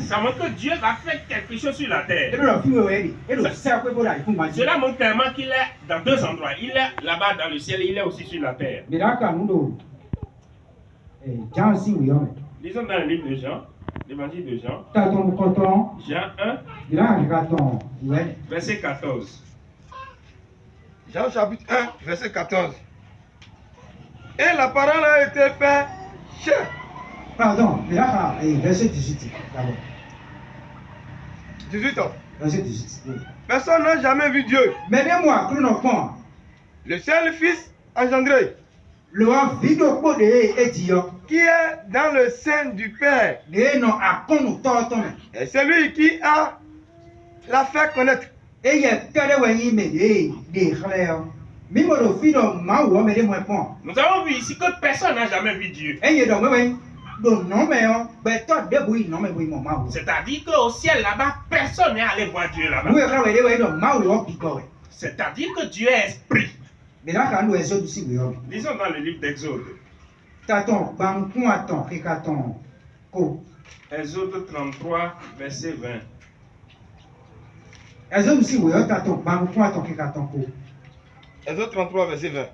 Ça montre que Dieu va faire quelque chose sur la terre. Cela montre clairement qu'il est dans deux endroits. Il est là-bas dans le ciel et il est aussi sur la terre. Lisons dans le livre de Jean, l'évangile de Jean. Jean 1, verset 14. Jean chapitre 1, verset 14. Et la parole a été faite chair. Pardon, verset 18. 18 ans. Verset 18. Oui. Personne n'a jamais vu Dieu. Mais moi, le seul Fils engendré, qui est dans le sein du Père, et celui qui l'a fait connaître. Nous avons vu ici que personne n'a jamais vu Dieu. C'est-à-dire qu'au ciel là-bas, personne n'est allé voir Dieu là-bas. C'est-à-dire que Dieu est esprit. Lisons dans le livre d'Exode. Exode 33, verset 20. Exode 33, verset 20.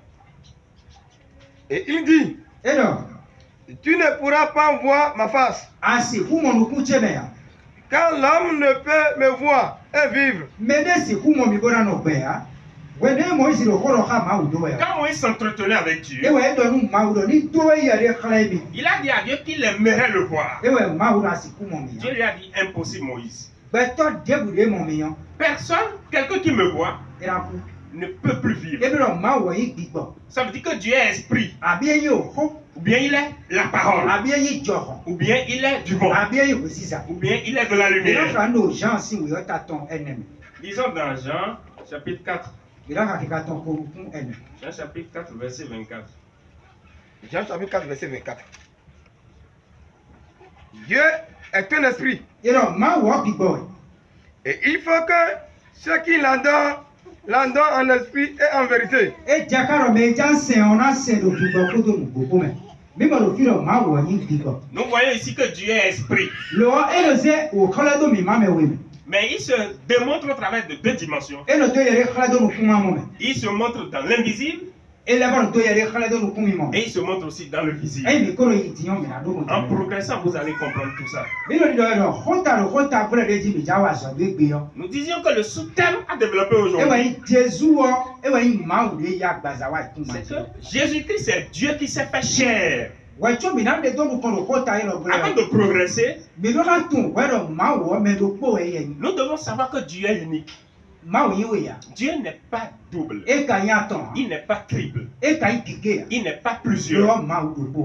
Et il dit, tu ne pourras pas voir ma face. Car l'homme ne peut me voir et vivre. Quand Moïse s'entretenait avec Dieu, il a dit à Dieu qu'il aimerait le voir. Dieu lui a dit, impossible Moïse. Personne, quelqu'un qui me voit, ne peut plus vivre. Ça veut dire que Dieu est esprit. Ou bien il est la parole. Ou bien il est du monde. Ou bien il est de la lumière. Lisons dans Jean chapitre 4. Jean chapitre 4, verset 24. Jean chapitre 4, verset 24. Dieu est un esprit. Et il faut que ceux qui l'adorent en esprit et en vérité. Nous voyons ici que Dieu est esprit. Mais il se démontre au travers de deux dimensions. Il se montre dans l'invisible. Et il se montre aussi dans le visible. En progressant, vous allez comprendre tout ça. Nous disions que le sous-thème à développer aujourd'hui, c'est que Jésus-Christ, c'est Dieu qui s'est fait chair. Avant de progresser, nous devons savoir que Dieu est unique. Dieu n'est pas double. Il n'est pas triple. Il n'est pas plusieurs.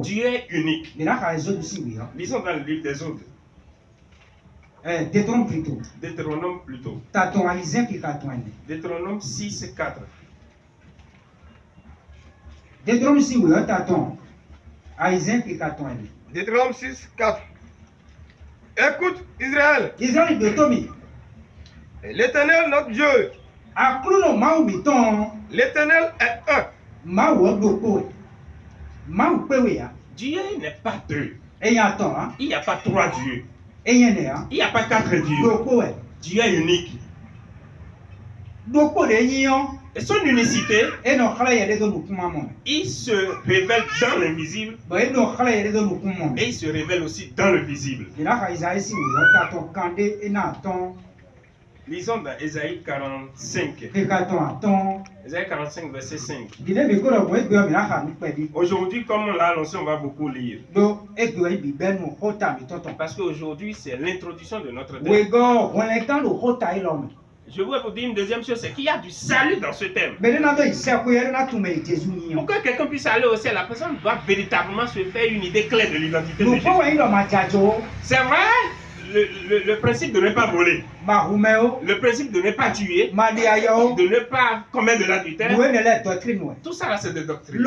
Dieu est unique. Lisons dans le livre des autres. Deutéronome plutôt. Deutéronome 6 et 4. Deutéronome 6, 4. Écoute, Israël. L'Éternel, notre Dieu. L'Éternel est un. Dieu n'est pas deux. Il n'y a pas trois dieux. Il n'y a pas quatre dieux. Dieu est unique. Et son unicité, il se révèle dans l'invisible et il se révèle aussi dans le visible. Lisons dans Ésaïe 45. Ésaïe 45, verset 5. Aujourd'hui, comme on l'a annoncé, on va beaucoup lire. Parce qu'aujourd'hui, c'est l'introduction de notre thème. Je voudrais vous dire une deuxième chose, c'est qu'il y a du salut dans ce thème. Pour que quelqu'un puisse aller au ciel, la personne doit véritablement se faire une idée claire de l'identité de Jésus. C'est vrai, le principe de ne pas voler, le principe de ne pas tuer, de ne pas commettre de l'adultère, tout ça là c'est des doctrines.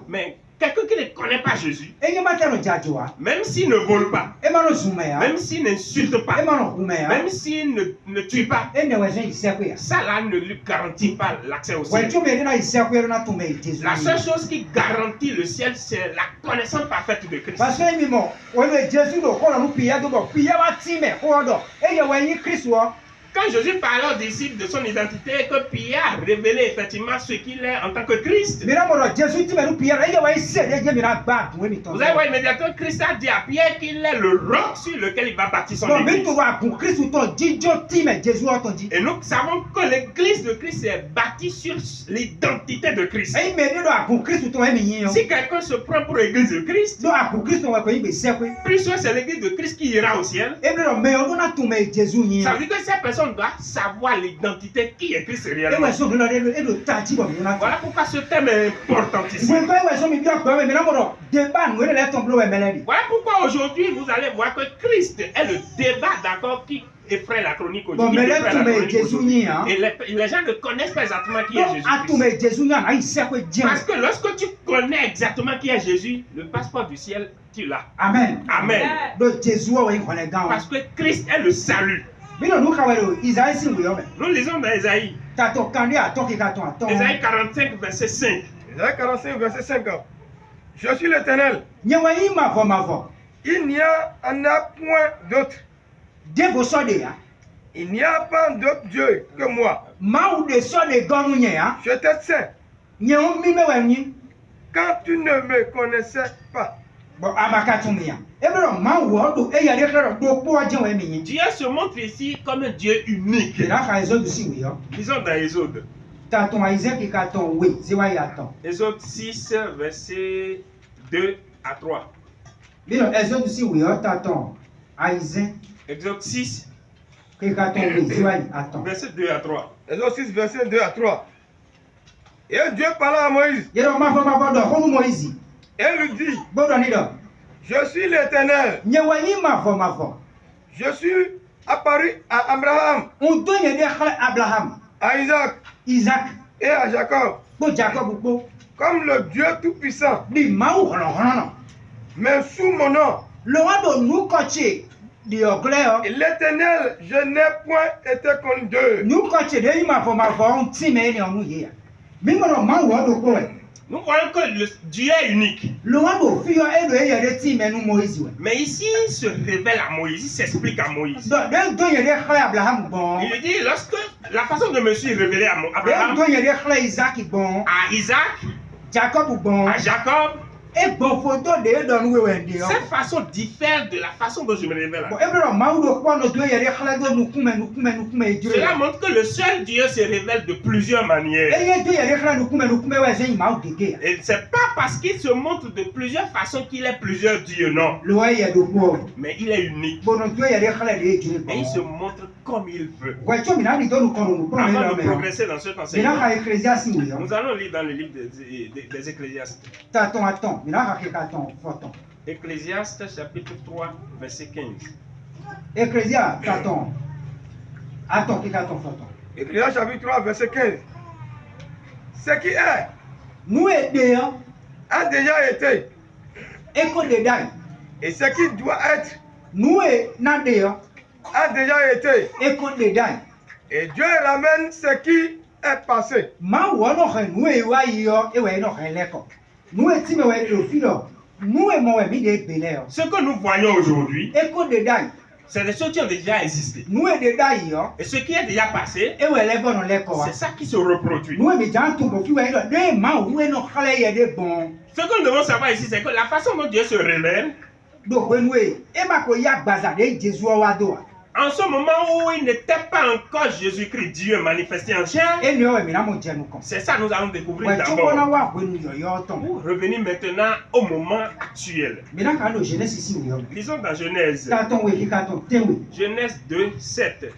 Mais quelqu'un qui ne connaît pas Jésus, même s'il ne vole pas, même s'il n'insulte pas, même s'il ne tue pas, ça là ne lui garantit pas l'accès au ciel. La seule chose qui garantit le ciel, c'est la connaissance parfaite de Christ. Quand Jésus parlait aux disciples de son identité, que Pierre a révélé effectivement ce qu'il est en tant que Christ. Vous allez voir immédiatement, Christ a dit à Pierre qu'il est le roc sur lequel il va bâtir son église. Et nous savons que l'église de Christ est bâtie sur l'identité de Christ. Si quelqu'un se prend pour l'église de Christ, plus sûr c'est l'église de Christ qui ira au ciel. Ça veut dire que cette personne doit savoir l'identité qui est Christ réellement. Voilà pourquoi ce thème est importantissime. Voilà pourquoi aujourd'hui vous allez voir que Christ est le débat d'accord qui effraie la chronique aujourd'hui. Et les gens ne connaissent pas exactement qui est Jésus. Parce que lorsque tu connais exactement qui est Jésus, le passeport du ciel, tu l'as. Amen. Amen. Parce que Christ est le salut. Nous lisons dans Ésaïe. Ésaïe 45, verset 5. Ésaïe 45, verset 5. Je suis l'Éternel. Il n'y en a point d'autre. Il n'y a pas d'autre Dieu que moi. Je t'ai saint. Quand tu ne me connaissais pas. Dieu se montre ici comme un Dieu unique. Disons dans Exode. Exode 6, verset 2 à 3. Exode 6, verset 2 à 3. Exode 6, verset 2 à 3. Et Dieu parla à Moïse. Et lui dit, je suis l'Éternel. Je suis apparu à Abraham, à Isaac et à Jacob, comme le Dieu Tout-Puissant, mais sous mon nom. L'Éternel, je n'ai point été comme d'eux. Nous voyons que Dieu est unique. Mais ici, il se révèle à Moïse, il s'explique à Moïse. Il lui dit, lorsque la façon dont je me suis révélé à Abraham, à Isaac, à Jacob, cette façon diffère de la façon dont je me révèle. Cela montre que le seul Dieu se révèle de plusieurs manières. Et c'est pas parce qu'il se montre de plusieurs façons qu'il est plusieurs dieux, non. Mais il est unique. Et il se montre comme il veut. Avant de progresser dans cet enseignement, nous allons lire dans le livre des Ecclésiastes. Ecclésiaste chapitre 3, verset 15. Ecclésiaste chapitre 3, verset 15. Ce qui est, a déjà été. Et ce qui doit être, a déjà été. Et Dieu ramène ce qui est passé. Ce que nous voyons aujourd'hui, c'est des choses qui ont déjà existé. Et ce qui est déjà passé, c'est ça qui se reproduit. Ce que nous devons savoir ici, c'est que la façon dont Dieu se révèle, en ce moment où il n'était pas encore Jésus-Christ, Dieu manifesté en chair, c'est ça que nous allons découvrir d'abord. Pour revenir maintenant au moment actuel. Lisons dans Genèse. Genèse 2, 7.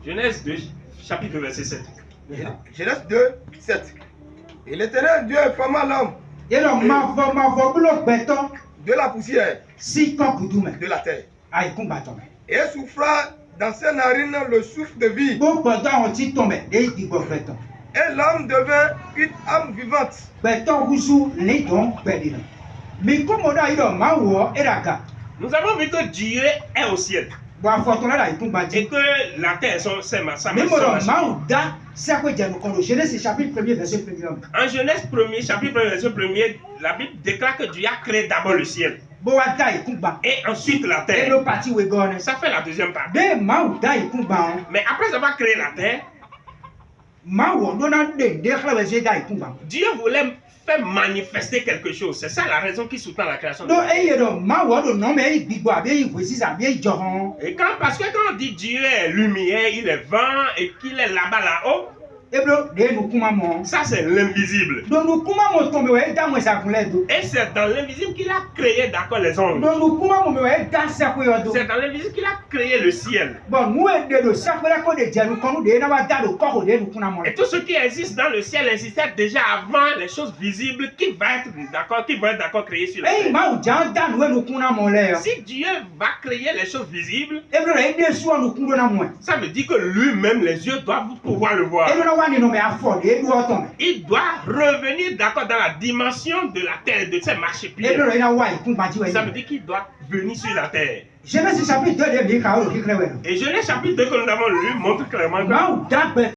Genèse 2, chapitre 2, verset 7. Genèse 2, 7. Et l'Éternel Dieu forma l'homme de la poussière de la terre et souffla dans ses narines le souffle de vie. Et l'âme devint une âme vivante. Nous avons vu que Dieu est au ciel. Et que la terre, c'est sa maison. Genèse chapitre 1er, verset 1er. En Genèse 1er, chapitre 1er, verset 1er, la Bible déclare que Dieu a créé d'abord le ciel. Et ensuite la terre. Ça fait la deuxième partie. Mais après avoir créé la terre, Dieu voulait faire manifester quelque chose. C'est ça la raison qui sous-tend la création de la terre. Et parce que quand on dit Dieu est lumière, il est vent et qu'il est là-bas, là-haut, ça c'est l'invisible. Et c'est dans l'invisible qu'il a créé d'accord les anges. C'est dans l'invisible qu'il a créé le ciel. Et tout ce qui existe dans le ciel existait déjà avant les choses visibles qui vont être d'accord créées sur la terre. Si Dieu va créer les choses visibles, ça veut dire que lui-même les yeux doivent pouvoir le voir. Il doit revenir d'accord dans la dimension de la terre, de ses marchepieds. Ça veut dire qu'il doit venir sur la terre. Genèse chapitre 2 Et Genèse chapitre 2 que nous avons lu montre clairement que